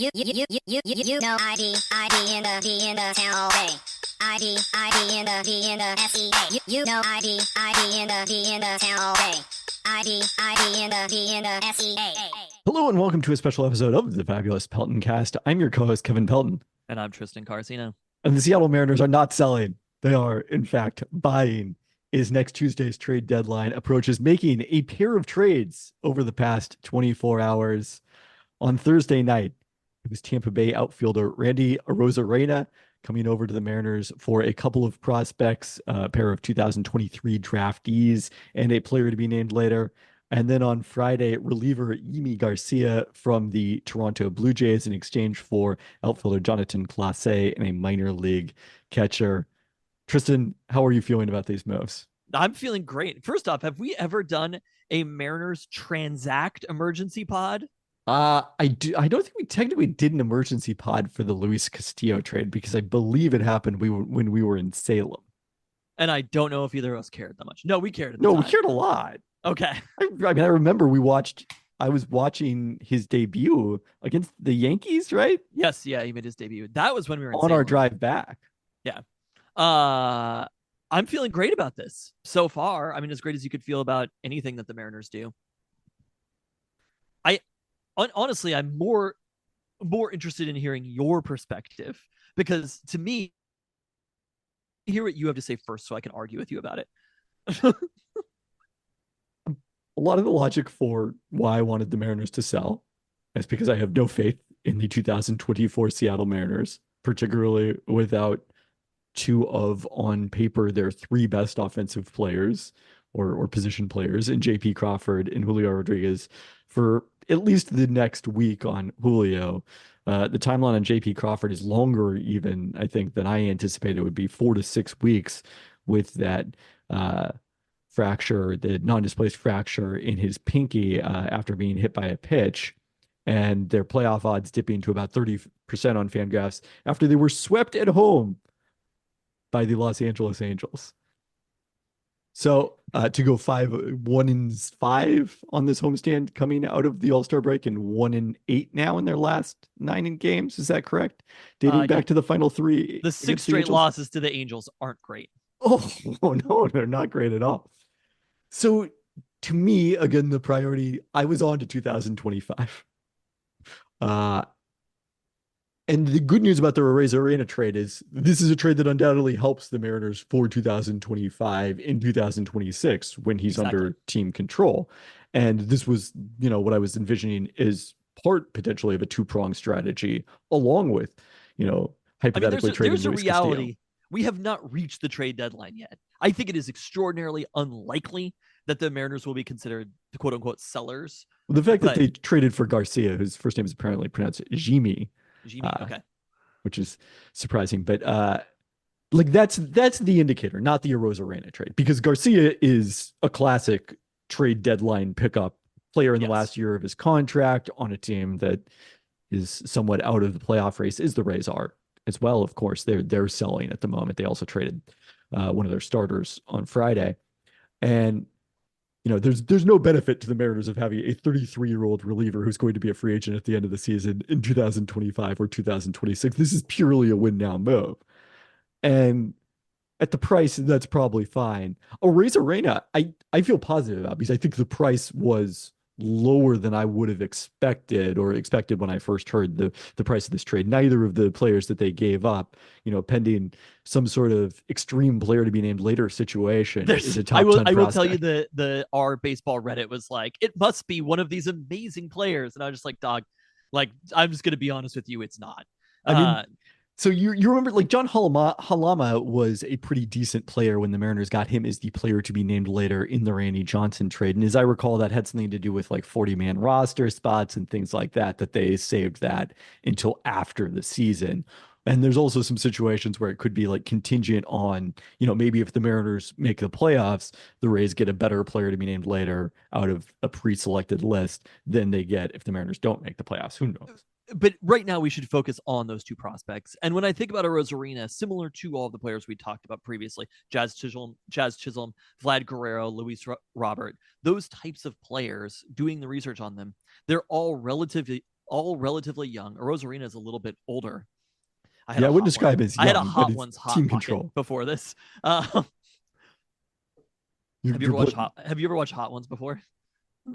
You know ID in the town all day. ID in the SEA. You know ID in the town all day. ID in the SEA. Hello and welcome to a special episode of the Fabulous Pelton Cast. I'm your co-host, Kevin Pelton. And I'm Tristan Carcino. And the Seattle Mariners are not selling. They are, in fact, buying. Is next Tuesday's trade deadline approaches, making a pair of trades over the past 24 hours. On Thursday night, it was Tampa Bay outfielder Randy Arozarena coming over to the Mariners for a couple of prospects, a pair of 2023 draftees, and a player to be named later. And then on Friday, reliever Yimi Garcia from the Toronto Blue Jays in exchange for outfielder Jonathan Clase and a minor league catcher. Tristan, how are you feeling about these moves? I'm feeling great. First off, have we ever done a Mariners transact emergency pod? I don't think we technically did an emergency pod for the Luis Castillo trade because I believe it happened when we were in Salem. And I don't know if either of us cared that much. No, we cared. No, we cared a lot. Okay. I mean, I remember I was watching his debut against the Yankees, right? Yes, yeah, he made his debut. That was when we were in on Salem. our drive back. Yeah. I'm feeling great about this so far. I mean, as great as you could feel about anything that the Mariners do. Honestly, I'm more interested in hearing your perspective because to me, hear what you have to say first so I can argue with you about it. A lot of the logic for why I wanted the Mariners to sell is because I have no faith in the 2024 Seattle Mariners, particularly without two of, on paper, their three best offensive players or position players in JP Crawford and Julio Rodriguez for at least the next week on Julio. The timeline on JP Crawford is longer even, I think, than I anticipated. It would be 4 to 6 weeks with that fracture, the non-displaced fracture in his pinky after being hit by a pitch, and their playoff odds dipping to about 30% on Fangraphs after they were swept at home by the Los Angeles Angels. So to go 1-5 on this homestand coming out of the All-Star break and 1-8 now in their last 9 games. Is that correct? Dating back to the final 3. The 6 straight losses to the Angels aren't great. Oh no, they're not great at all. So to me, again, the priority, I was on to 2025. And the good news about the Arozarena trade is this is a trade that undoubtedly helps the Mariners for 2025 in 2026 when he's under team control. And this was, what I was envisioning is part potentially of a two-pronged strategy along with, hypothetically trading Luis Castillo. There's a reality. We have not reached the trade deadline yet. I think it is extraordinarily unlikely that the Mariners will be considered the quote-unquote sellers. The fact that they traded for Garcia, whose first name is apparently pronounced Jimmy, okay, which is surprising, but that's the indicator, not the Arozarena trade, because Garcia is a classic trade deadline pickup player in the last year of his contract on a team that is somewhat out of the playoff race, is the Rays are as well. Of course, they're selling at the moment. They also traded one of their starters on Friday, and there's no benefit to the Mariners of having a 33-year-old reliever who's going to be a free agent at the end of the season in 2025 or 2026. This is purely a win now move. And at the price, that's probably fine. Arozarena, I feel positive about because I think the price was lower than I would have expected when I first heard the price of this trade. Neither of the players that they gave up, pending some sort of extreme player to be named later situation, is a top 10 prospect. I will tell you our baseball Reddit was like, it must be one of these amazing players. And I was just like, dog, I'm just going to be honest with you. It's not. I mean, so you remember, John Halama was a pretty decent player when the Mariners got him as the player to be named later in the Randy Johnson trade. And as I recall, that had something to do with 40-man roster spots and things like that they saved that until after the season. And there's also some situations where it could be contingent on, maybe if the Mariners make the playoffs, the Rays get a better player to be named later out of a pre-selected list than they get if the Mariners don't make the playoffs. Who knows? But right now we should focus on those two prospects. And when I think about Arozarena, similar to all the players we talked about previously, Jazz Chisholm, Vlad Guerrero, Luis Robert, those types of players, doing the research on them, they're all relatively all relatively young. Arozarena is a little bit older. I wouldn't describe it as young. I had a but Hot it's Ones hot team pocket control. before this. You're- Have you ever you're watched put- Have you ever watched Hot Ones before?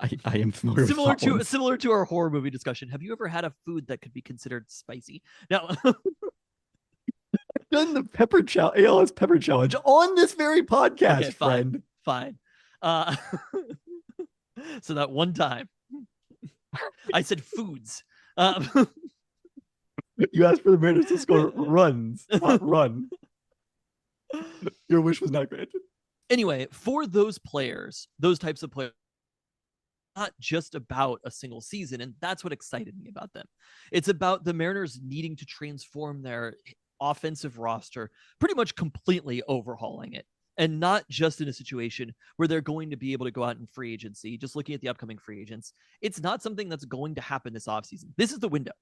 I am familiar with Hot Ones. Similar to our horror movie discussion. Have you ever had a food that could be considered spicy? Now, Done the pepper challenge, ALS pepper challenge on this very podcast, okay, fine, friend. fine. So that one time, I said foods. You asked for the Mariners to score runs, not run. Your wish was not granted. Anyway, for those players, those types of players, not just about a single season, and that's what excited me about them. It's about the Mariners needing to transform their offensive roster, pretty much completely overhauling it, and not just in a situation where they're going to be able to go out in free agency. Just looking at the upcoming free agents, it's not something that's going to happen this offseason. This is the window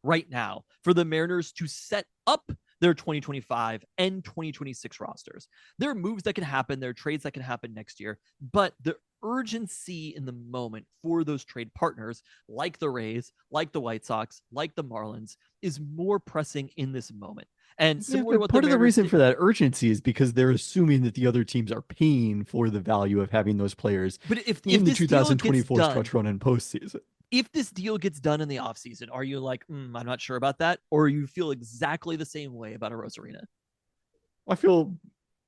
right now for the Mariners to set up their 2025 and 2026 rosters. There are moves that can happen, there are trades that can happen next year, but the urgency in the moment for those trade partners, like the Rays, like the White Sox, like the Marlins, is more pressing in this moment. And similar to what part of the Mariners reason did- for that urgency is because they're assuming that the other teams are paying for the value of having those players but if in the this deal gets 2024 done, stretch run and postseason. if this deal gets done in the offseason, are you like, I'm not sure about that? Or you feel exactly the same way about Arozarena? I feel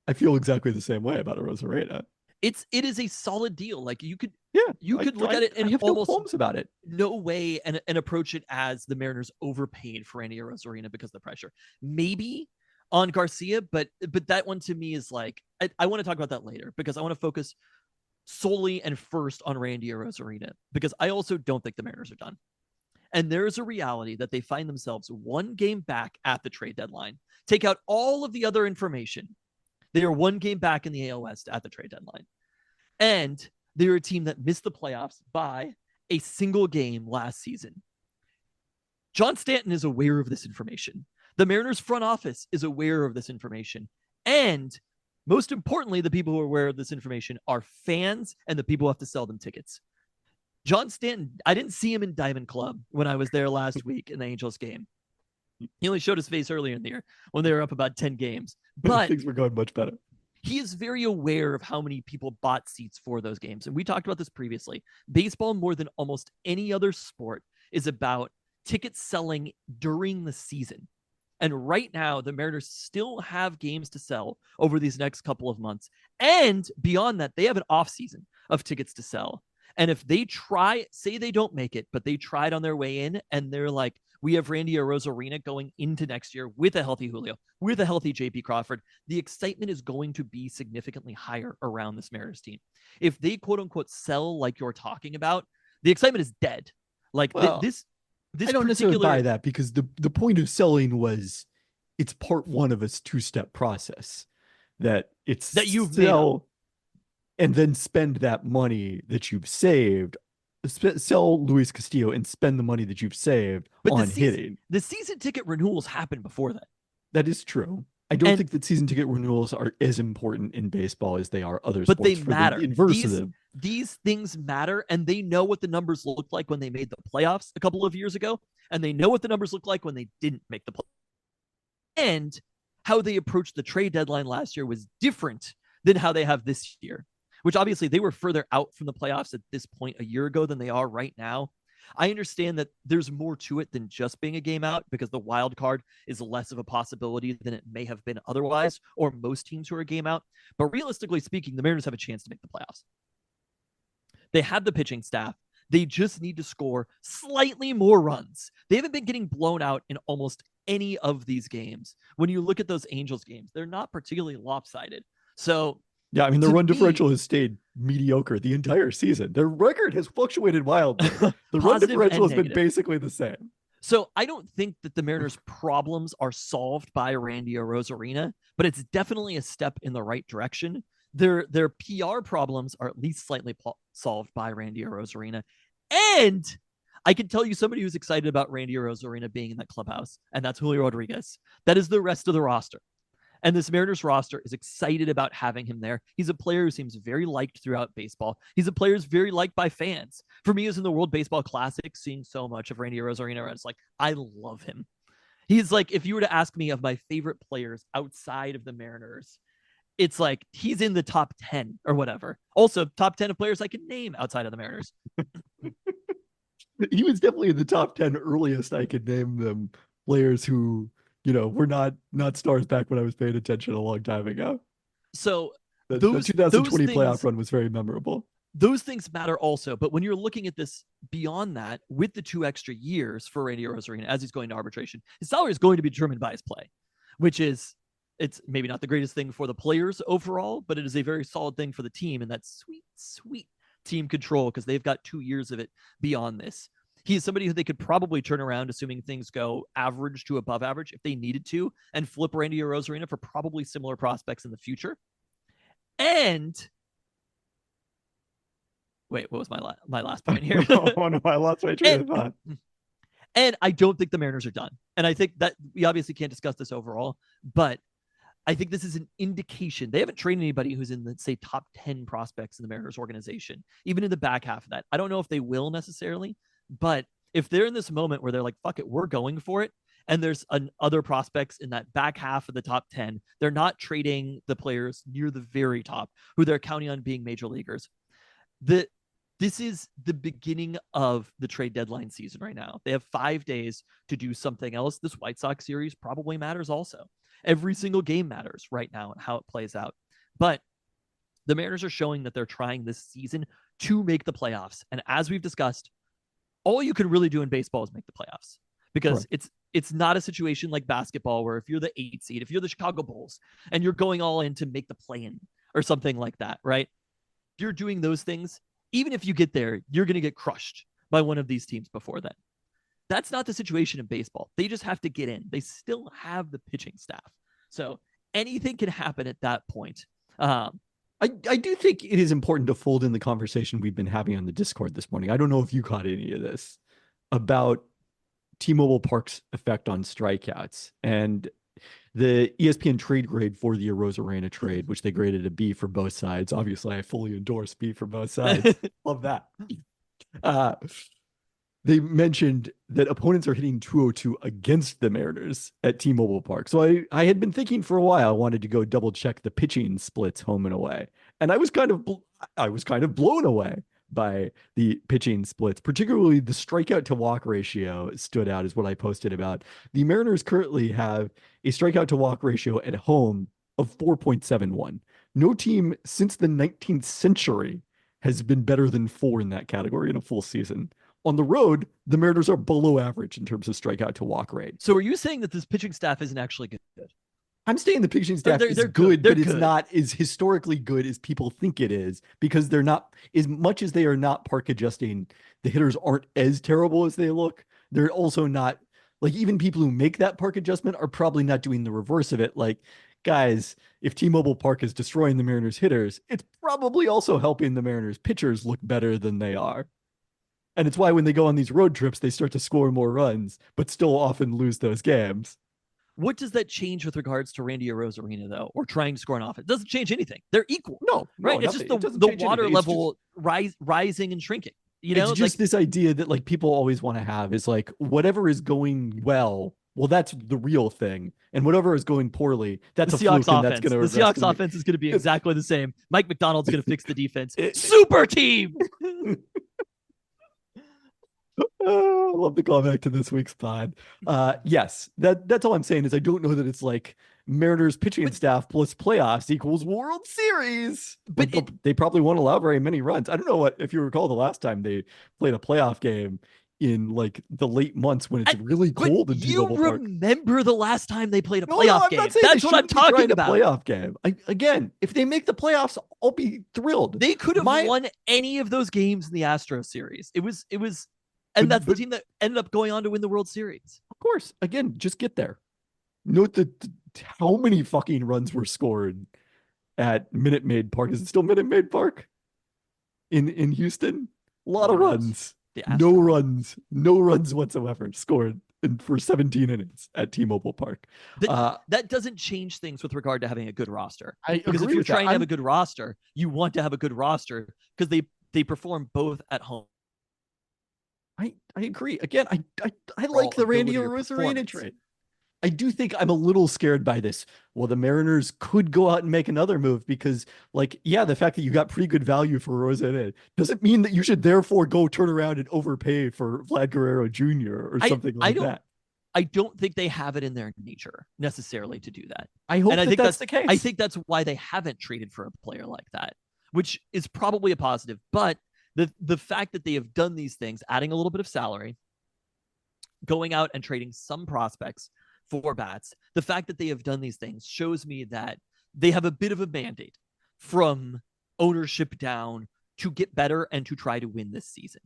exactly the same way about a Arozarena. It is a solid deal. Like you could I look at it I and have almost no qualms about it. no way and approach it as the Mariners overpaid for Randy Arozarena because of the pressure. Maybe on Garcia, but that one to me is like, I want to talk about that later because I want to focus solely and first on Randy Arozarena because I also don't think the Mariners are done. And there's a reality that they find themselves one game back at the trade deadline. Take out all of the other information. They are one game back in the AL West at the trade deadline. And they're a team that missed the playoffs by a single game last season. John Stanton is aware of this information. The Mariners front office is aware of this information. And most importantly, the people who are aware of this information are fans and the people who have to sell them tickets. John Stanton, I didn't see him in Diamond Club when I was there last week in the Angels game. He only showed his face earlier in the year when they were up about 10 games. But things were going much better. he is very aware of how many people bought seats for those games. And we talked about this previously. Baseball, more than almost any other sport, is about ticket selling during the season. And right now, the Mariners still have games to sell over these next couple of months. And beyond that, they have an off season of tickets to sell. And if they try, say they don't make it, but they tried on their way in and they're like, we have Randy Arozarena going into next year with a healthy Julio, with a healthy JP Crawford, the excitement is going to be significantly higher around this Mariners team. If they quote unquote sell like you're talking about, the excitement is dead. Like this I don't necessarily buy that because the point of selling was it's part one of a two-step process that it's that you've sell and then spend that money that you've saved, sell Luis Castillo and spend the money that you've saved on hitting. The season ticket renewals happen before that. That is true. I don't think that season ticket renewals are as important in baseball as they are other but sports. They matter. The inverse of them. These things matter, and they know what the numbers looked like when they made the playoffs a couple of years ago, and they know what the numbers looked like when they didn't make the playoffs. And how they approached the trade deadline last year was different than how they have this year, which obviously they were further out from the playoffs at this point a year ago than they are right now. I understand that there's more to it than just being a game out because the wild card is less of a possibility than it may have been otherwise, or most teams who are a game out. But realistically speaking, the Mariners have a chance to make the playoffs. They have the pitching staff. They just need to score slightly more runs. They haven't been getting blown out in almost any of these games. When you look at those Angels games, they're not particularly lopsided. So yeah, I mean, their run differential has stayed mediocre the entire season. Their record has fluctuated wildly. The run differential has been basically the same. So I don't think that the Mariners' problems are solved by Randy Arozarena, but it's definitely a step in the right direction. Their PR problems are at least slightly solved by Randy Arozarena. And I can tell you somebody who's excited about Randy Arozarena being in that clubhouse, and that's Julio Rodriguez. That is the rest of the roster. And this Mariners roster is excited about having him there. He's a player who seems very liked throughout baseball. He's a player who's very liked by fans. For me, as in the World Baseball Classic, seeing so much of Randy Arozarena, it's like, I love him. He's like, if you were to ask me of my favorite players outside of the Mariners, it's like he's in the top 10 or whatever. Also, top 10 of players I can name outside of the Mariners. He was definitely in the top 10 earliest I could name them players who, were not stars back when I was paying attention a long time ago. So The 2020 those playoff things, run was very memorable. those things matter also. But when you're looking at this beyond that, with the 2 extra years for Randy Arozarena as he's going to arbitration, his salary is going to be determined by his play, which is, it's maybe not the greatest thing for the players overall, but it is a very solid thing for the team. And that's sweet, sweet team control because they've got 2 years of it beyond this. He is somebody who they could probably turn around, assuming things go average to above average if they needed to, and flip Randy Arozarena for probably similar prospects in the future. And wait, what was my last point here? Oh no, I lost my train of thought. And I don't think the Mariners are done. And I think that we obviously can't discuss this overall, but I think this is an indication. They haven't traded anybody who's in the, say, top 10 prospects in the Mariners organization, even in the back half of that. I don't know if they will necessarily, but if they're in this moment where they're like, fuck it, we're going for it, and there's other prospects in that back half of the top 10, they're not trading the players near the very top who they're counting on being major leaguers. This is the beginning of the trade deadline season right now. They have 5 days to do something else. This White Sox series probably matters also. Every single game matters right now and how it plays out. But the Mariners are showing that they're trying this season to make the playoffs. And as we've discussed, all you can really do in baseball is make the playoffs, because it's not a situation like basketball where if you're the 8 seed, if you're the Chicago Bulls and you're going all in to make the play-in or something like that, right? If you're doing those things, even if you get there, you're going to get crushed by one of these teams before then. That's not the situation in baseball. They just have to get in. They still have the pitching staff. So anything can happen at that point. I do think it is important to fold in the conversation we've been having on the Discord this morning. I don't know if you caught any of this about T-Mobile Park's effect on strikeouts and the ESPN trade grade for the Arozarena trade, which they graded a B for both sides. Obviously, I fully endorse B for both sides. Love that. They mentioned that opponents are hitting 202 against the Mariners at T-Mobile Park. So I had been thinking for a while, I wanted to go double check the pitching splits home and away. And I was kind of blown away by the pitching splits, particularly the strikeout to walk ratio stood out as what I posted about. The Mariners currently have a strikeout to walk ratio at home of 4.71. No team since the 19th century has been better than 4 in that category in a full season. On the road, the Mariners are below average in terms of strikeout to walk rate. So are you saying that this pitching staff isn't actually good? I'm saying the pitching staff is good, but it's not as historically good as people think it is, because they're not, as much as they are not park adjusting, the hitters aren't as terrible as they look. They're also not, like, even people who make that park adjustment are probably not doing the reverse of it. Like, guys, if T-Mobile Park is destroying the Mariners hitters, it's probably also helping the Mariners pitchers look better than they are. And it's why when they go on these road trips, they start to score more runs, but still often lose those games. What does that change with regards to Randy Arozarena, though, or trying to score an offense? It doesn't change anything. They're equal. No, right? It's just the water level rising and shrinking. You know, it's just this idea that, like, people always want to have is like, whatever is going well, that's the real thing, and whatever is going poorly, that's the Seahawks offense. The Seahawks offense is going to be exactly the same. Mike McDonald's going to fix the defense. Super team. I love the callback to this week's pod. Yes, that's all I'm saying is I don't know that it's like Mariners pitching staff plus playoffs equals World Series. But they probably won't allow very many runs. I don't know if you recall the last time they played a playoff game in like the late months when it's really cold in T-Mobile Park. You remember the last time they played a playoff game? That's what I'm talking about. Playoff game. Again, if they make the playoffs, I'll be thrilled. They could have won any of those games in the Astros series. It was. And that's the team that ended up going on to win the World Series. Of course. Again, just get there. Note that how many fucking runs were scored at Minute Maid Park. Is it still Minute Maid Park in Houston? A lot of runs. No runs whatsoever scored for 17 innings at T-Mobile Park. That doesn't change things with regard to having a good roster. I Because if agree you're with that. trying to have a good roster, you want to have a good roster because they perform both at home. I agree. Again, I For like all the Randy ability or Arozarena performance. trade. I do think I'm a little scared by this. Well, the Mariners could go out and make another move because, like, yeah, the fact that you got pretty good value for Rosarena doesn't mean that you should therefore go turn around and overpay for Vlad Guerrero Jr. or something like that. I don't think they have it in their nature necessarily to do that. I hope And I that think that's the case. I think that's why they haven't traded for a player like that, which is probably a positive. But the fact that they have done these things, adding a little bit of salary, going out and trading some prospects for bats, the fact that they have done these things shows me that they have a bit of a mandate from ownership down to get better and to try to win this season.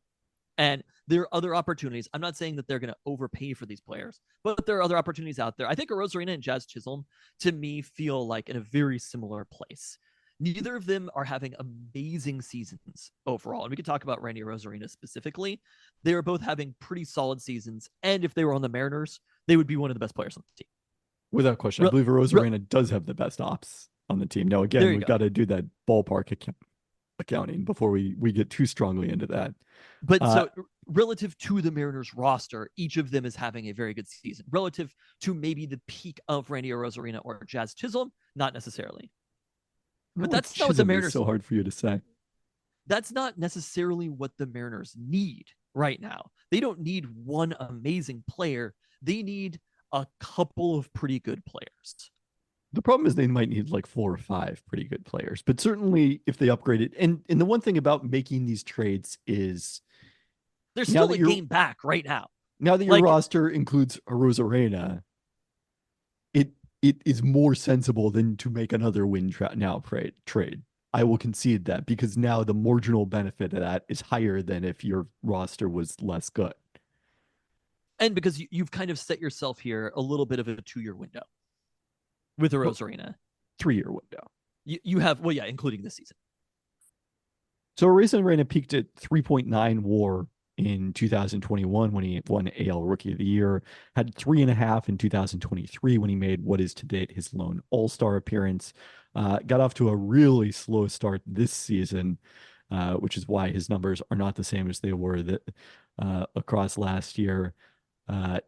And there are other opportunities. I'm not saying that they're going to overpay for these players, but there are other opportunities out there. I think Arozarena and Jazz Chisholm, to me, feel like in a very similar place. Neither of them are having amazing seasons overall. And we could talk about Randy Arozarena specifically. They are both having pretty solid seasons. And if they were on the Mariners, they would be one of the best players on the team. Without question. I believe Arozarena does have the best ops on the team. Now, again, we've got to do that ballpark accounting before we get too strongly into that. But so relative to the Mariners roster, each of them is having a very good season. Relative to maybe the peak of Randy Arozarena or Jazz Chisholm, not necessarily. But that's not what the Mariners. So hard for you to say. That's not necessarily what the Mariners need right now. They don't need one amazing player. They need a couple of pretty good players. The problem is they might need like 4 or 5 pretty good players, but certainly if they upgrade it, and the one thing about making these trades is there's still a game back right now. Now that your roster includes Arozarena, it is more sensible than to make another win trade. I will concede that because now the marginal benefit of that is higher than if your roster was less good. And because you've kind of set yourself here a little bit of a 2-year window with Arozarena. 3-year window. You have, well, yeah, including this season. So Arozarena peaked at 3.9 WAR in 2021 when he won AL Rookie of the Year, had 3.5 in 2023 when he made what is to date his lone All-Star appearance. Got off to a really slow start this season, which is why his numbers are not the same as they were across last year.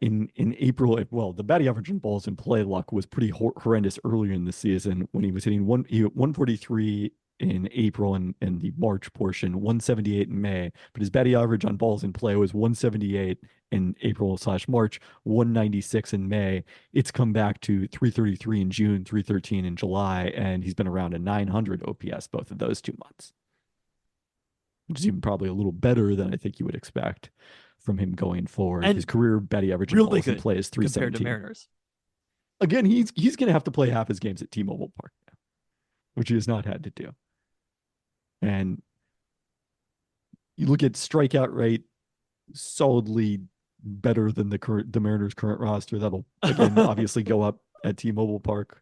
In April, the batting average and balls in play luck was pretty horrendous earlier in the season when he was hitting 143 in April and the March portion, 178 in May, but his batting average on balls in play was 178 in April/March, 196 in May. It's come back to 333 in June, 313 in July, and he's been around a 900 OPS both of those 2 months, which is even probably a little better than I think you would expect from him going forward. And his career batting average in balls in play is 317. Compared to Mariners. Again, he's going to have to play half his games at T-Mobile Park now, which he has not had to do. And you look at strikeout rate, solidly better than the Mariners' current roster. That'll again obviously go up at T-Mobile Park,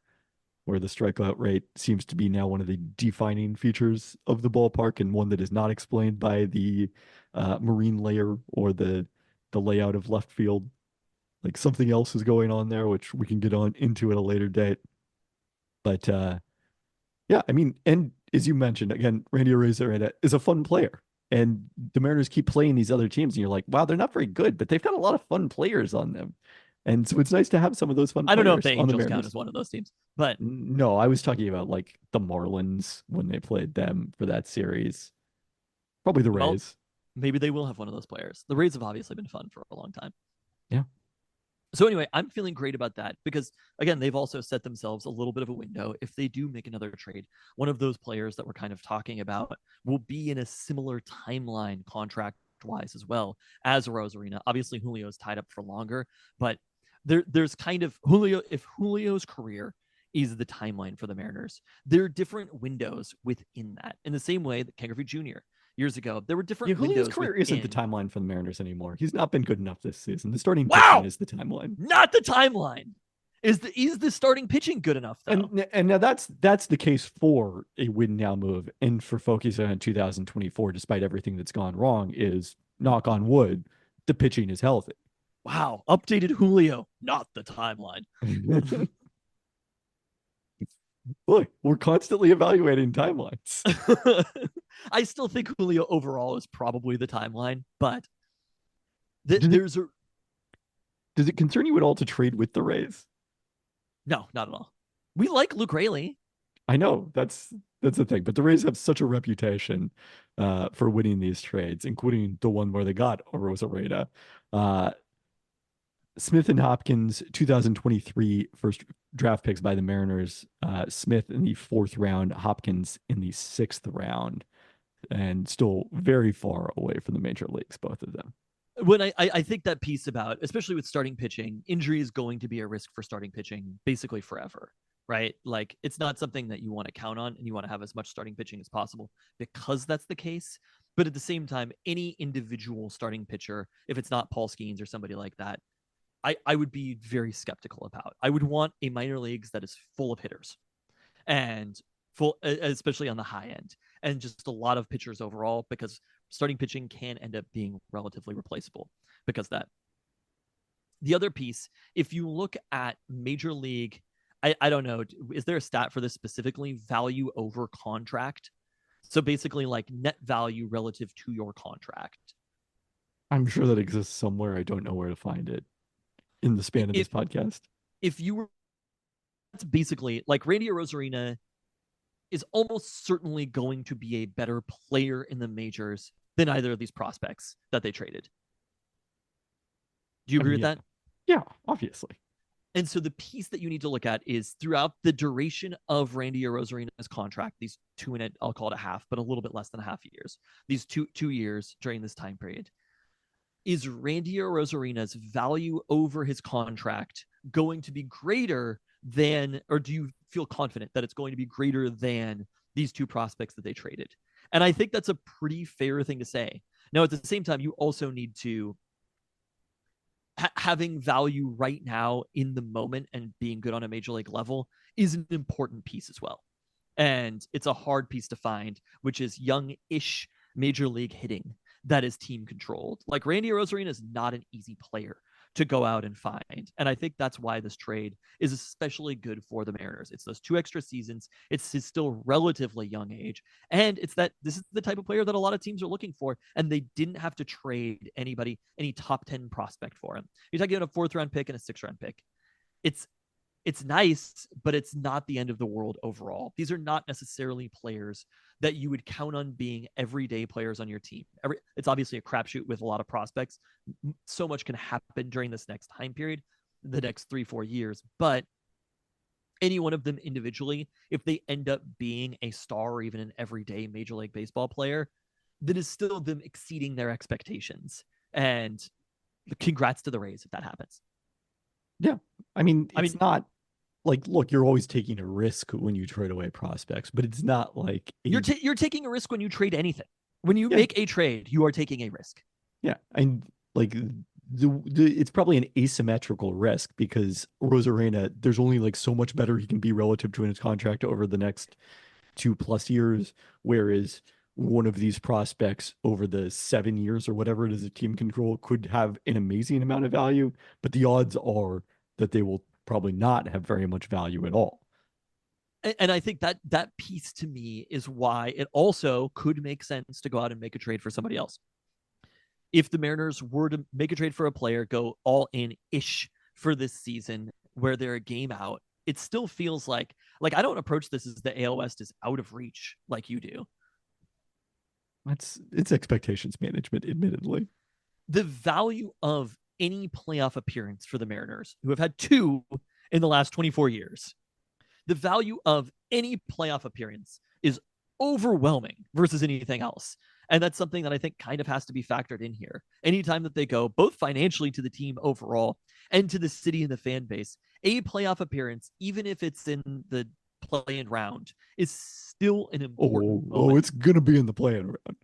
where the strikeout rate seems to be now one of the defining features of the ballpark and one that is not explained by the marine layer or the layout of left field. Like something else is going on there, which we can get into at a later date. But yeah, I mean, and as you mentioned, again, Randy Arozarena is a fun player. And the Mariners keep playing these other teams, and you're like, wow, they're not very good, but they've got a lot of fun players on them. And so it's nice to have some of those fun players. I don't know if the Angels count as one of those teams, but no, I was talking about like the Marlins when they played them for that series. Probably the Rays. Maybe they will have one of those players. The Rays have obviously been fun for a long time. Yeah. So anyway, I'm feeling great about that because, again, they've also set themselves a little bit of a window. If they do make another trade, one of those players that we're kind of talking about will be in a similar timeline contract-wise as well as Arozarena. Obviously, Julio's tied up for longer, but there's kind of Julio. If Julio's career is the timeline for the Mariners, there are different windows within that. In the same way that Ken Griffey Jr. years ago, there were different windows. Julio's career isn't the timeline for the Mariners anymore. He's not been good enough this season. The starting pitching is the timeline. Not the timeline. Is the starting pitching good enough though? And now that's the case for a win now move and for focusing on 2024, despite everything that's gone wrong, is knock on wood, the pitching is healthy. Wow, updated Julio, not the timeline. Look, we're constantly evaluating timelines. I still think Julio overall is probably the timeline, but Does it, there's a does it concern you at all to trade with the Rays? no, not at all. We like Luke Rayleigh. I know that's the thing, but the Rays have such a reputation for winning these trades, including the one where they got Arozarena. Smith and Hopkins, 2023 first draft picks by the Mariners. Smith in the 4th round, Hopkins in the 6th round, and still very far away from the major leagues, both of them. When I think that piece about, especially with starting pitching, injury is going to be a risk for starting pitching basically forever, right? Like it's not something that you want to count on, and you want to have as much starting pitching as possible because that's the case. But at the same time, any individual starting pitcher, if it's not Paul Skeens or somebody like that, I would be very skeptical about. I would want a minor leagues that is full of hitters and full, especially on the high end, and just a lot of pitchers overall, because starting pitching can end up being relatively replaceable because that. The other piece, if you look at major league, I don't know, is there a stat for this specifically? Value over contract. So basically like net value relative to your contract. I'm sure that exists somewhere. I don't know where to find it in the span of this podcast. If you were, that's basically like Randy Arozarena is almost certainly going to be a better player in the majors than either of these prospects that they traded. Do you agree with that? Yeah, obviously. And so the piece that you need to look at is throughout the duration of Randy Arozarena's contract, these 2 and I'll call it a half, but a little bit less than a half years, these two years during this time period, is Randy Arozarena's value over his contract going to be greater than, or do you feel confident that it's going to be greater than these 2 prospects that they traded? And I think that's a pretty fair thing to say. Now, at the same time, you also need to having value right now in the moment and being good on a major league level is an important piece as well. And it's a hard piece to find, which is young-ish major league hitting that is team controlled. Like Randy Arozarena is not an easy player to go out and find. And I think that's why this trade is especially good for the Mariners. It's those 2 extra seasons. It's his still relatively young age. And it's that this is the type of player that a lot of teams are looking for. And they didn't have to trade anybody, any top 10 prospect for him. You're talking about a 4th round pick and a 6th round pick. It's nice, but it's not the end of the world overall. These are not necessarily players that you would count on being everyday players on your team. It's obviously a crapshoot with a lot of prospects. So much can happen during this next time period, the next 3-4 years. But any one of them individually, if they end up being a star or even an everyday Major League Baseball player, that is still them exceeding their expectations. And congrats to the Rays if that happens. Yeah. I mean, not like, look, you're always taking a risk when you trade away prospects, but it's not like you're taking a risk when you trade anything. When you make a trade, you are taking a risk. Yeah, and like it's probably an asymmetrical risk because Arozarena, there's only like so much better he can be relative to his contract over the next 2+ years, whereas one of these prospects over the 7 years or whatever it is a team control could have an amazing amount of value, but the odds are that they will probably not have very much value at all. And I think that piece to me is why it also could make sense to go out and make a trade for somebody else. If the Mariners were to make a trade for a player, go all in-ish for this season where they're a game out, it still feels like I don't approach this as the AL West is out of reach like you do. It's expectations management, admittedly. The value of any playoff appearance for the Mariners, who have had 2 in the last 24 years, the value of any playoff appearance is overwhelming versus anything else. And that's something that I think kind of has to be factored in here. Anytime that they go, both financially to the team overall and to the city and the fan base, a playoff appearance, even if it's in the play-in round, is still an important moment. It's going to be in the play-in round.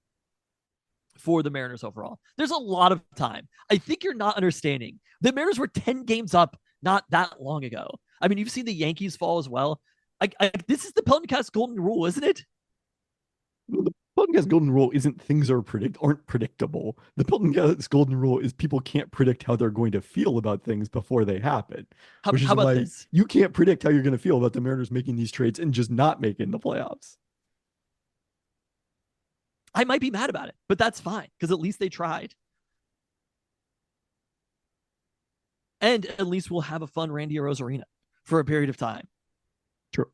For the Mariners overall. There's a lot of time. I think you're not understanding. The Mariners were 10 games up not that long ago. I mean, you've seen the Yankees fall as well. This is the Pelton Cast golden rule, isn't it? Pelton Guy's golden rule isn't things aren't predictable. The Pelton Guy's golden rule is people can't predict how they're going to feel about things before they happen, which is How about why this? you can't predict how you're going to feel about the Mariners making these trades and just not making the playoffs. I might be mad about it, but that's fine because at least they tried. And at least we'll have a fun Randy Arozarena for a period of time. True.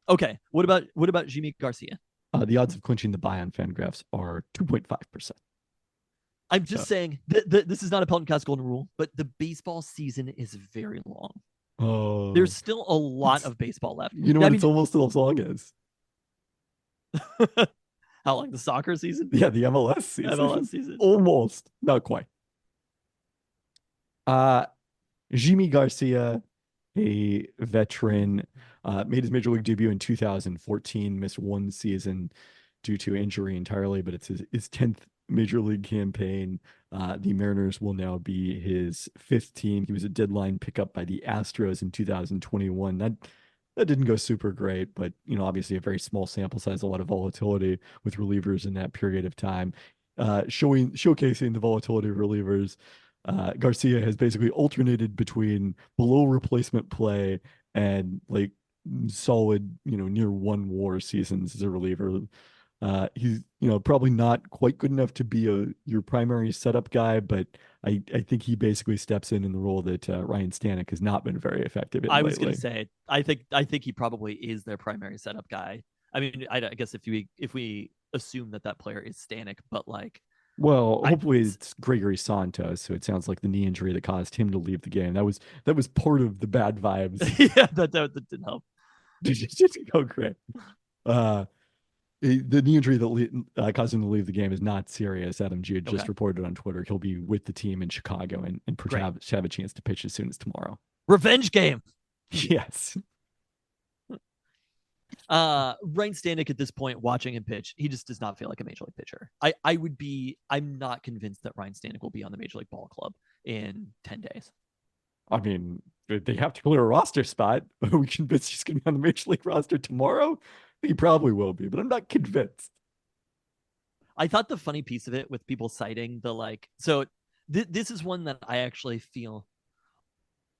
Okay. What about Jimmy Garcia? The odds of clinching the buy on Fangraphs are 2.5%. I'm just saying this is not a Pelton Cast Golden Rule, but the baseball season is very long. Oh, There's still a lot of baseball left. You know what it's almost as long as? How long? The soccer season? Yeah, the MLS season. MLS season. Almost. Not quite. Jimmy Garcia, a veteran, made his major league debut in 2014, missed one season due to injury entirely, but it's his 10th major league campaign. The Mariners will now be his 5th team. He was a deadline pickup by the Astros in 2021. That didn't go super great, but obviously a very small sample size, a lot of volatility with relievers in that period of time. Showcasing the volatility of relievers, Garcia has basically alternated between below replacement play and like solid, near 1 WAR seasons as a reliever. He's probably not quite good enough to be your primary setup guy, but I think he basically steps in the role that Ryan Stanek has not been very effective in. I was going to say, I think he probably is their primary setup guy. I mean, I guess if we assume that player is Stanek, but like. Well, hopefully it's Gregory Santos. So it sounds like the knee injury that caused him to leave the game. That was part of the bad vibes. Yeah, that didn't help. Just go great. The knee injury that caused him to leave the game is not serious. Adam G had just reported on Twitter. He'll be with the team in Chicago and perhaps have a chance to pitch as soon as tomorrow. Revenge game. Yes. Ryan Stanek at this point, watching him pitch, he just does not feel like a major league pitcher. I'm not convinced that Ryan Stanek will be on the Major League Ball Club in 10 days. I mean, they have to clear a roster spot. Are we convinced he's going to be on the Major League roster tomorrow? He probably will be, but I'm not convinced. I thought the funny piece of it with people citing this is one that I actually feel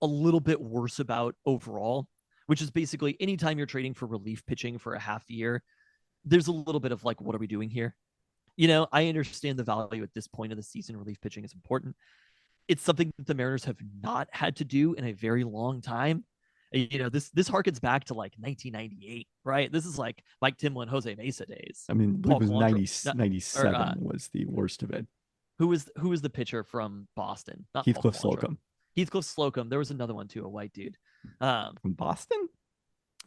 a little bit worse about overall, which is basically anytime you're trading for relief pitching for a half year, there's a little bit of like, what are we doing here? I understand the value at this point of the season. Relief pitching is important. It's something that the Mariners have not had to do in a very long time. This harkens back to like 1998, right? This is like Mike Timlin, Jose Mesa days. I mean, I believe it was 97 was the worst of it. Who was the pitcher from Boston? Not Heathcliff Slocum. Heathcliff Slocum. There was another one too, a white dude. From Boston?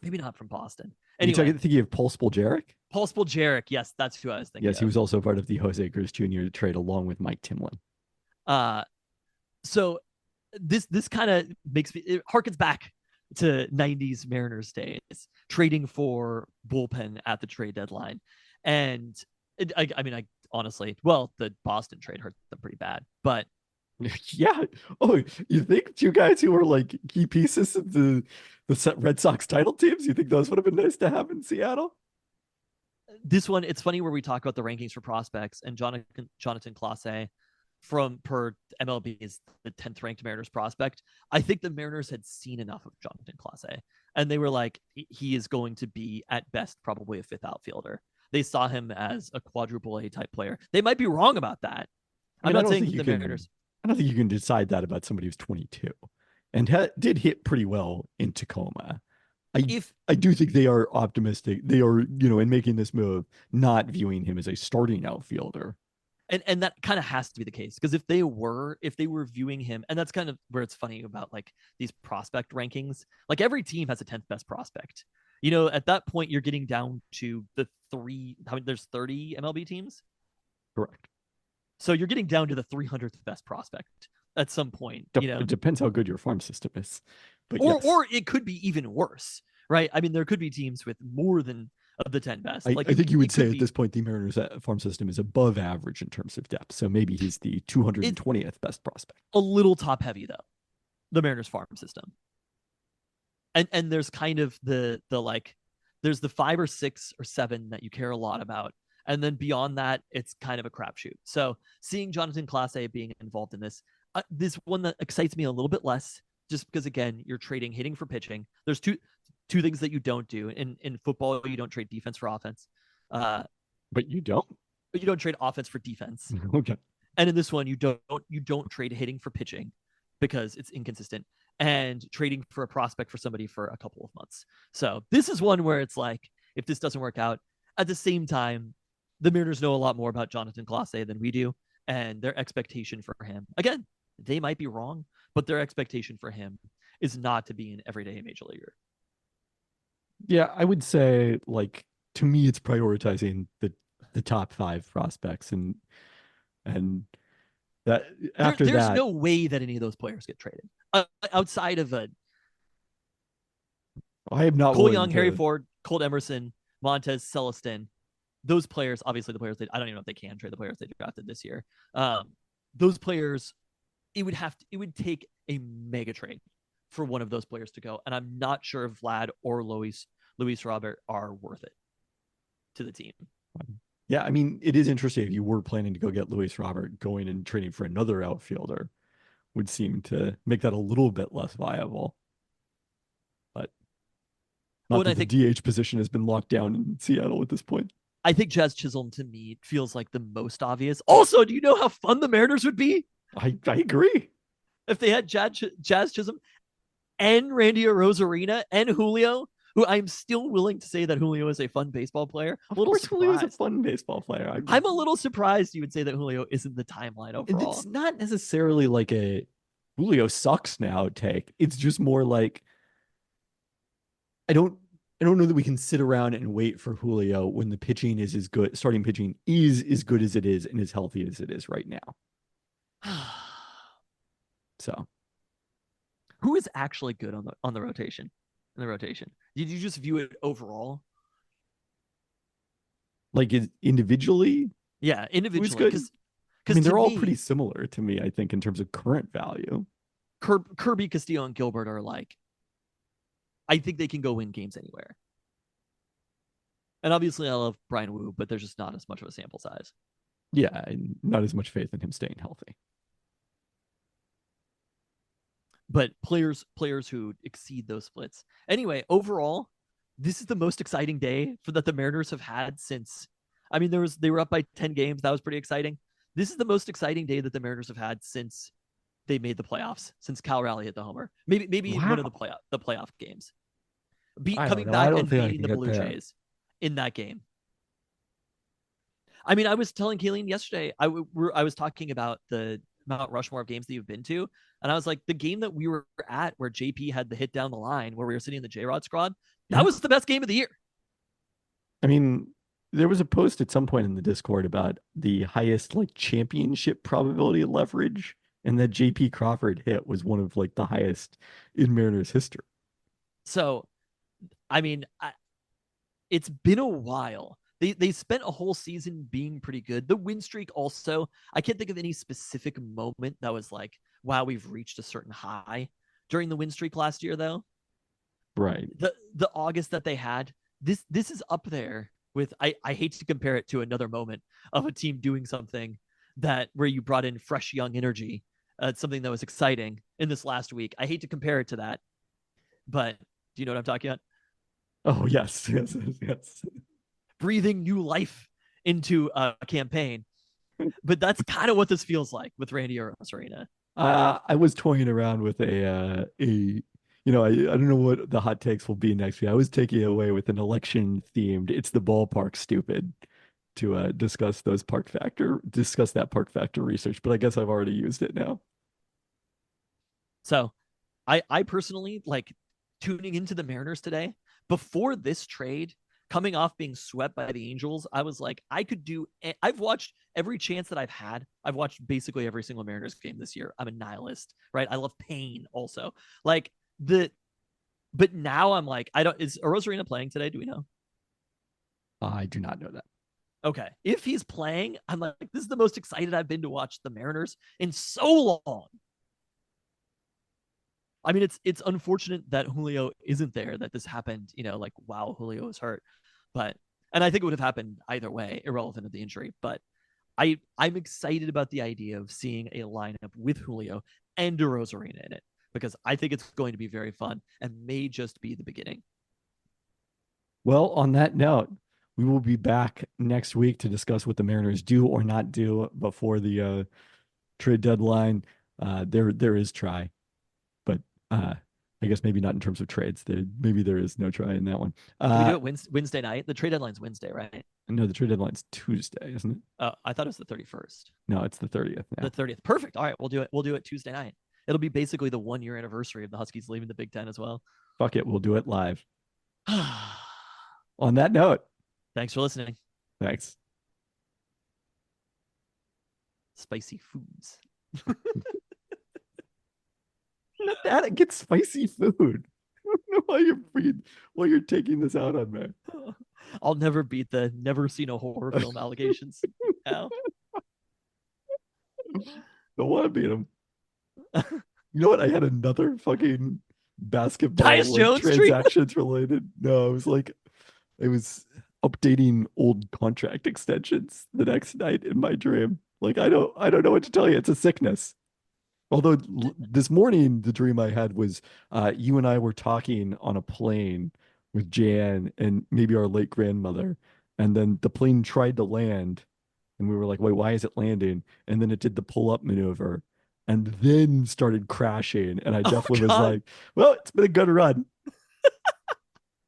Maybe not from Boston. Anyway, you thinking of Paul Spoljaric? Paul Spoljaric, yes, that's who I was thinking. Yes, he was also part of the Jose Cruz Jr. trade along with Mike Timlin. So this kind of it harkens back to 90s Mariners days, trading for bullpen at the trade deadline. And I honestly, the Boston trade hurt them pretty bad, but yeah. Oh, you think 2 guys who were like key pieces of the Red Sox title teams, you think those would have been nice to have in Seattle? This one, it's funny where we talk about the rankings for prospects, and Jonathan Clase per MLB is the 10th ranked Mariners prospect. I think the Mariners had seen enough of Jonathan Clase, and they were like, he is going to be at best probably a 5th outfielder. They saw him as a quadruple A type player. They might be wrong about that. I'm not saying the Mariners. I don't think you can decide that about somebody who's 22 and did hit pretty well in Tacoma. I do think they are optimistic. They are, in making this move, not viewing him as a starting outfielder. And that kind of has to be the case, because if they were viewing him, and that's kind of where it's funny about like these prospect rankings, like every team has a 10th best prospect. At that point, you're getting down to there's 30 MLB teams. Correct. So you're getting down to the 300th best prospect at some point. It depends how good your farm system is. But or it could be even worse, right? I mean, there could be teams with more than of the 10 best. I think you would say at this point the Mariners farm system is above average in terms of depth. So maybe he's the 220th best prospect. A little top heavy though, the Mariners farm system. And there's kind of the like, there's the 5 or 6 or 7 that you care a lot about. And then beyond that, it's kind of a crapshoot. So seeing Jonathan Clase being involved in this one that excites me a little bit less, just because again, you're trading hitting for pitching. There's two things that you don't do in football. You don't trade defense for offense. But you don't. But you don't trade offense for defense. Okay. And in this one, you don't trade hitting for pitching because it's inconsistent, and trading for a prospect for somebody for a couple of months. So this is one where it's like, if this doesn't work out, at the same time, the Mariners know a lot more about Jonathan Clase than we do, and their expectation for him, again, they might be wrong, but their expectation for him is not to be an everyday major leaguer. Yeah, I would say like to me, it's prioritizing the top 5 prospects and that after there's that, no way that any of those players get traded outside of I am not Cole willing Young, Harry to. Ford, Colt Emerson, Montez Celestin. Those players, obviously the players I don't even know if they can trade the players they drafted this year. Those players, it would take a mega trade for one of those players to go, and I'm not sure if Vlad or Luis Robert are worth it to the team. Yeah, I mean, it is interesting if you were planning to go get Luis Robert, going and trading for another outfielder would seem to make that a little bit less viable. But not that the DH position has been locked down in Seattle at this point. I think Jazz Chisholm to me feels like the most obvious. Also, do you know how fun the Mariners would be? I agree. If they had Jazz Chisholm and Randy Arozarena and Julio, who I'm still willing to say that Julio is a fun baseball player. Of course, Julio is a fun baseball player. I'm a little surprised you would say that Julio isn't the timeline overall. It's not necessarily like a Julio sucks now take. It's just more like I don't know that we can sit around and wait for Julio when the pitching is as good, starting pitching is as good as it is and as healthy as it is right now. So, who is actually good on the rotation? In the rotation, did you just view it overall? Like individually? Yeah, individually. Because I mean, they're all pretty similar to me, I think, in terms of current value. Kirby, Castillo, and Gilbert are like, I think they can go win games anywhere. And obviously, I love Brian Wu, but there's just not as much of a sample size. Yeah, and not as much faith in him staying healthy. But players who exceed those splits. Anyway, overall, this is the most exciting day that the Mariners have had since. I mean, they were up by 10 games. That was pretty exciting. This is the most exciting day that the Mariners have had since they made the playoffs, since Cal Raleigh hit the homer. Maybe one of the playoff games. Coming back and beating the Blue Jays in that game. I mean, I was telling Kayleen yesterday, I was talking about the Mount Rushmore of games that you've been to, and I was like, the game that we were at where JP had the hit down the line, where we were sitting in the J-Rod squad, that was the best game of the year. I mean, there was a post at some point in the Discord about the highest like championship probability leverage, and that JP Crawford hit was one of like the highest in Mariners history. So, I mean, it's been a while. They spent a whole season being pretty good. The win streak also, I can't think of any specific moment that was like, wow, we've reached a certain high during the win streak last year, though. Right. The August that they had, this is up there with, I hate to compare it to another moment of a team doing something where you brought in fresh young energy, something that was exciting in this last week. I hate to compare it to that, but do you know what I'm talking about? Oh, yes. Breathing new life into a campaign. But that's kind of what this feels like with Randy Arozarena. I was toying around with I don't know what the hot takes will be next week. I was taking it away with an election themed, it's the ballpark stupid, to discuss that park factor research, but I guess I've already used it now. So I personally like tuning into the Mariners today. Before this trade, coming off being swept by the Angels, I was like, I've watched every chance that I've had. I've watched basically every single Mariners game this year. I'm a nihilist, right? I love pain also. But now I'm like, is Arozarena playing today? Do we know? I do not know that. Okay. If he's playing, I'm like, this is the most excited I've been to watch the Mariners in so long. I mean, it's unfortunate that Julio isn't there, that this happened, like, wow, Julio is hurt. But And I think it would have happened either way, irrelevant of the injury. But I'm excited about the idea of seeing a lineup with Julio and DeRozarian in it because I think it's going to be very fun and may just be the beginning. Well, on that note, we will be back next week to discuss what the Mariners do or not do before the trade deadline. There is try, but I guess maybe not in terms of trades. Maybe there is no try in that one. Can we do it Wednesday night? The trade deadline's Wednesday, right? No, the trade deadline's Tuesday, isn't it? I thought it was the 31st. No, it's the 30th now. The 30th. Perfect. All right, we'll do it. We'll do it Tuesday night. It'll be basically the 1-year anniversary of the Huskies leaving the Big Ten as well. Fuck it, we'll do it live. On that note, thanks for listening. Thanks. Spicy foods. Not that it gets spicy food. I don't know why you're taking this out on me. I'll never beat the never seen a horror film allegations. Al. Don't want to beat him. You know what? I had another fucking basketball Tyus Jones transactions related. No, I was updating old contract extensions the next night in my dream. Like I don't know what to tell you. It's a sickness. Although this morning the dream I had was you and I were talking on a plane with Jan and maybe our late grandmother, and then the plane tried to land, and we were like, "Wait, why is it landing?" And then it did the pull-up maneuver, and then started crashing. And I definitely was like, "Well, it's been a good run."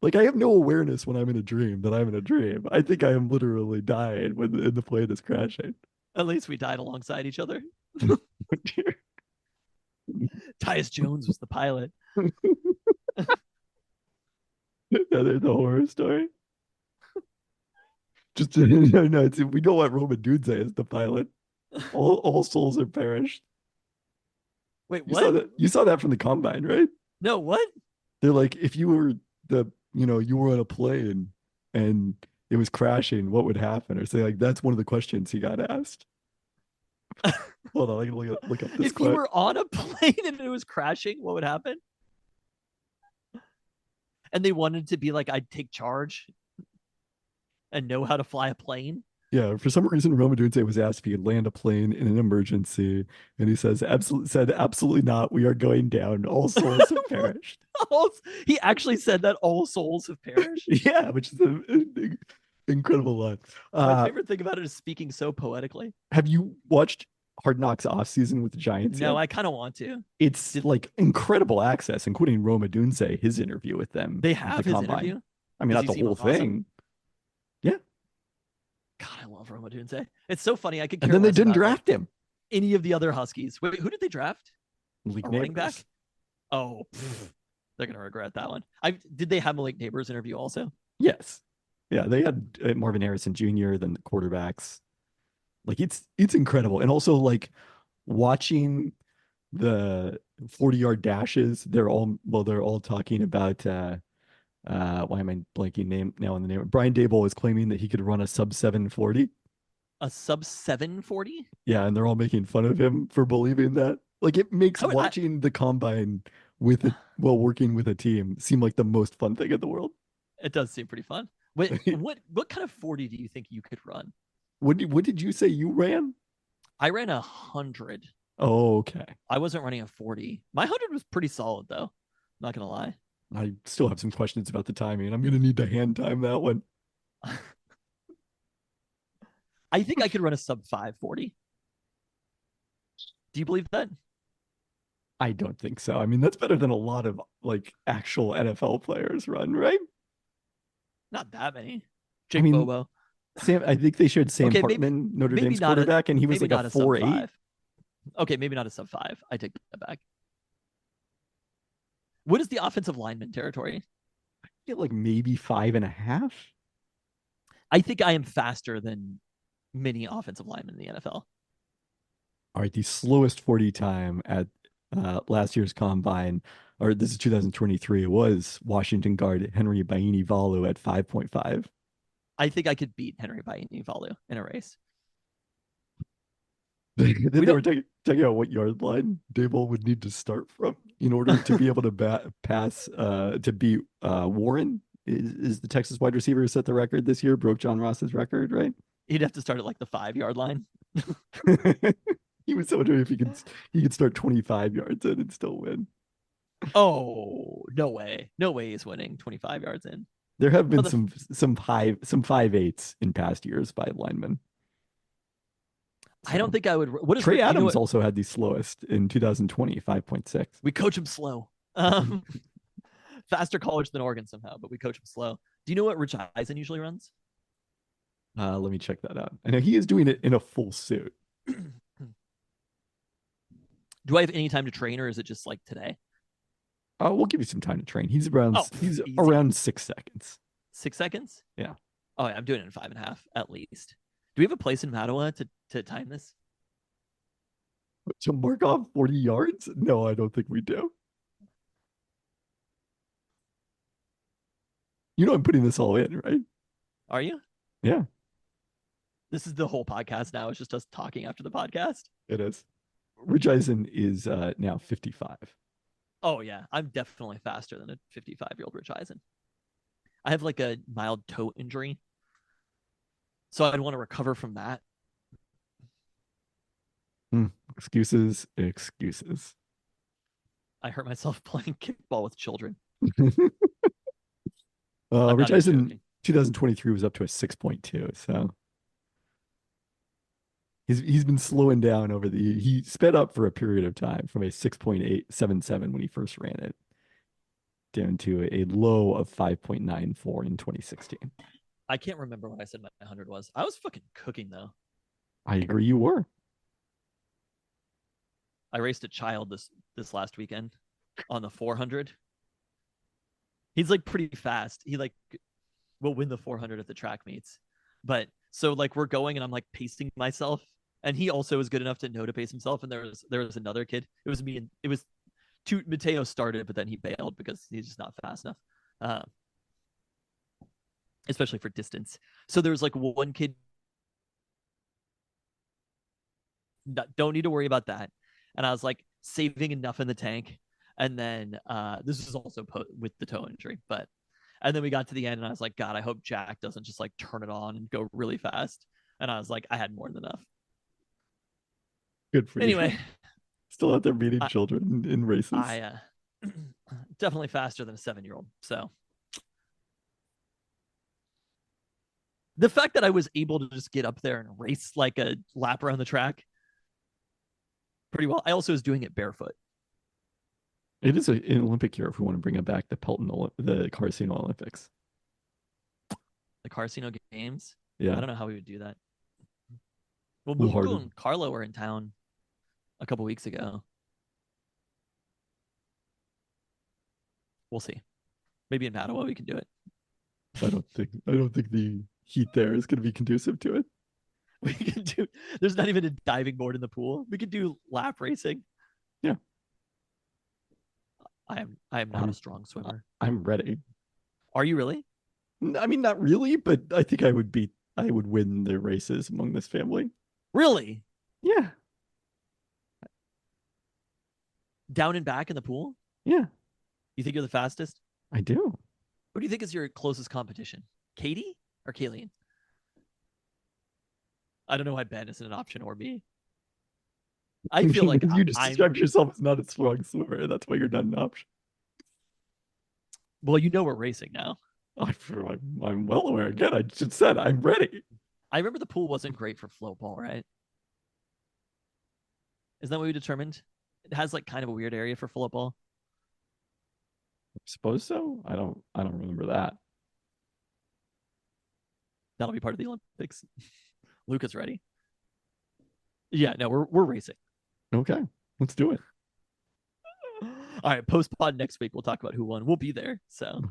Like I have no awareness when I'm in a dream that I'm in a dream. I think I am literally dying when the plane is crashing. At least we died alongside each other. Dear. Tyus Jones was the pilot. There's a horror story. Just no, we know what Roma Dudze is the pilot. All souls are perished. Wait, what? You saw that from the combine, right? No, what? They're like, if you were you were on a plane and it was crashing, what would happen? Or say like that's one of the questions he got asked. Hold on, I can look up this If you were on a plane and it was crashing, what would happen? And they wanted to be like, I'd take charge and know how to fly a plane. Yeah, for some reason, Roma Dudze was asked if he could land a plane in an emergency, and he said absolutely not. We are going down. All souls have perished. He actually said that all souls have perished. Yeah, which is an incredible line. My favorite thing about it is speaking so poetically. Have you watched Hard Knocks off season with the Giants? No, I kind of want to. It's like incredible access, including Roma Dudze, his interview with them. They have his interview. I mean, not the whole thing. Yeah. God, I love Roma Dudze. It's so funny. I could. And then they didn't draft him. Any of the other Huskies. Wait, who did they draft? Malik running back. Oh, they're gonna regret that one. Did they have Malik Neighbors interview also? Yes. Yeah, they had Marvin Harrison Jr. Then the quarterbacks. Like it's incredible, and also like watching the 40-yard dashes. They're all talking about. Why am I blanking on the name? Brian Daboll is claiming that he could run a sub 740. A sub 740? Yeah, and they're all making fun of him for believing that. Like it makes watching the combine while working with a team seem like the most fun thing in the world. It does seem pretty fun. What kind of 40 do you think you could run? What did you say you ran? I ran 100. Oh, okay. I wasn't running a 40. My 100 was pretty solid though. Not gonna lie. I still have some questions about the timing. I'm gonna need to hand time that one. I think I could run a sub 540. Do you believe that? I don't think so. I mean, that's better than a lot of like actual NFL players run, right? Not that many. Jake Bobo. I think they showed Sam Hartman, Notre Dame's quarterback, and he was like a 4.8. Okay, maybe not a sub 5. I take that back. What is the offensive lineman territory? I feel like maybe 5.5. I think I am faster than many offensive linemen in the NFL. All right, the slowest 40 time at last year's combine, or this is 2023, was Washington guard Henry Baini-Valu at 5.5. I think I could beat Henry Baini-Valu in a race. They were talking about what yard line Daboll would need to start from in order to be able to pass to beat Warren is the Texas wide receiver who set the record this year, broke John Ross's record, right? He'd have to start at like the 5-yard line. He was wondering if he could start 25 yards in and still win. Oh, no way. No way he's winning 25 yards in. There have been Oh, some 5.8s in past years by linemen. I don't think I would. What is Trey you know Adams what? also had the slowest in 2020, 5.6. We coach him slow. Faster college than Oregon somehow, but we coach him slow. Do you know what Rich Eisen usually runs? Let me check that out. I know he is doing it in a full suit. Do I have any time to train, or is it just like today? We'll give you some time to train. He's around Easy. around 6 seconds. 6 seconds? Yeah. Oh, yeah, I'm doing it in 5.5 at least. Do we have a place in Mattawa to time this? To mark off 40 yards? No, I don't think we do. You know I'm putting this all in, right? Are you? Yeah, This is the whole podcast now. It's just us talking after the podcast. it is. Rich Eisen is now 55. Oh, yeah. I'm definitely faster than a 55-year-old Rich Eisen. I have like a mild toe injury. So I'd want to recover from that. Excuses, excuses. I hurt myself playing kickball with children. Rich I'm not even Eisen joking. 2023 was up to a 6.2. So he's been slowing down over he sped up for a period of time from a 6.877 when he first ran it down to a low of 5.94 in 2016. I can't remember what I said my 100 was. I was fucking cooking though. I agree you were. I raced a child this last weekend on the 400. He's like pretty fast. He like will win the 400 at the track meets. But so like we're going and I'm like pacing myself, and he also is good enough to know to pace himself. And there was another kid. It was me, and it was Mateo started, but then he bailed because he's just not fast enough, especially for distance. So there was like one kid. Don't need to worry about that. And I was like saving enough in the tank. And then this is also with the toe injury, and then we got to the end and I was like, God, I hope Jack doesn't just like turn it on and go really fast. And I was like, I had more than enough. Good for you. Anyway, Still out there beating children in races. I definitely faster than a 7-year-old. So the fact that I was able to just get up there and race like a lap around the track pretty well. I also was doing it barefoot. It is an Olympic year if we want to bring it back, the Carcino Olympics. The Carcino Games. Yeah. I don't know how we would do that. Well, Bubu and Carlo were in town a couple weeks ago. We'll see. Maybe in Mattawa we can do it. I don't think the heat there is going to be conducive to it. We can do. There's not even a diving board in the pool. We could do lap racing. Yeah. I am not a strong swimmer. I'm ready. Are you really? I mean, not really, but I think I would win the races among this family. Really? Yeah. Down and back in the pool? Yeah. You think you're the fastest? I do. What do you think is your closest competition? Katie or Kayleen? I don't know why Ben isn't an option or me. I feel like you just described yourself as not a strong swimmer. That's why you're not an option. Well, you know we're racing now. I'm well aware. Again, I just said I'm ready. I remember the pool wasn't great for float ball, right? Isn't that what we determined? It has like kind of a weird area for float ball. I suppose so. I don't remember that. That'll be part of the Olympics. Luca's ready. Yeah, no, we're racing. Okay, let's do it. All right, post pod next week. We'll talk about who won. We'll be there. So